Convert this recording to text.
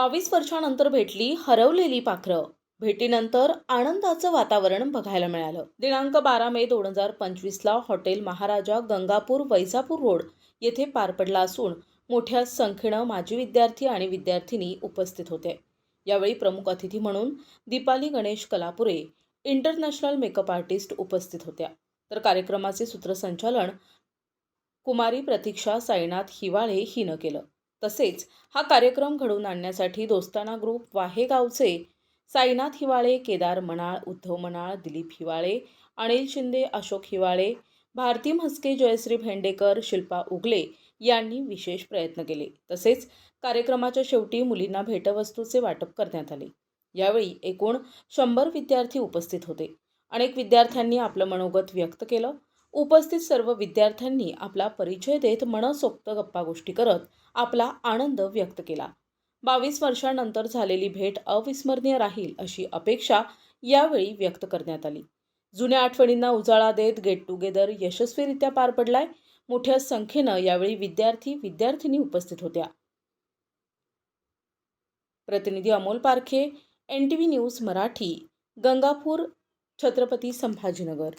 22 वर्षांनंतर भेटली हरवलेली पाखरं. भेटीनंतर आनंदाचं वातावरण बघायला मिळालं. दिनांक 12 मे 2025ला हॉटेल महाराजा गंगापूर वैजापूर रोड येथे पार पडला असून मोठ्या संख्येनं माजी विद्यार्थी आणि विद्यार्थिनी उपस्थित होते. यावेळी प्रमुख अतिथी म्हणून Deepali Ganesh Kalapure, international makeup artist उपस्थित होत्या. तर कार्यक्रमाचे सूत्रसंचालन कुमारी प्रतीक्षा साईनाथ हिवाळे हिनं केलं. तसेच हा कार्यक्रम घडवून आणण्यासाठी दोस्ताना ग्रुप वाहेगावचे साईनाथ हिवाळे, केदार मनाळ, उद्धव मनाळ, दिलीप हिवाळे, अनिल शिंदे, अशोक हिवाळे, भारती म्हस्के, जयश्री भेंडेकर, शिल्पा उगले यांनी विशेष प्रयत्न केले. तसेच कार्यक्रमाच्या शेवटी मुलींना भेटवस्तूचे वाटप करण्यात आले. यावेळी एकूण 100 विद्यार्थी उपस्थित होते. अनेक विद्यार्थ्यांनी आपलं मनोगत व्यक्त केलं. उपस्थित सर्व विद्यार्थ्यांनी आपला परिचय देत मनसोक्त गप्पागोष्टी करत आपला आनंद व्यक्त केला. 22 वर्षांनंतर झालेली भेट अविस्मरणीय राहील अशी अपेक्षा यावेळी व्यक्त करण्यात आली. जुन्या आठवणींना उजाळा देत गेट टुगेदर यशस्वीरित्या पार पडलाय. मोठ्या संख्येनं यावेळी विद्यार्थी-विद्यार्थिनी उपस्थित होत्या. प्रतिनिधी अमोल पारखे, NTV न्यूज मराठी, गंगापूर, छत्रपती संभाजीनगर.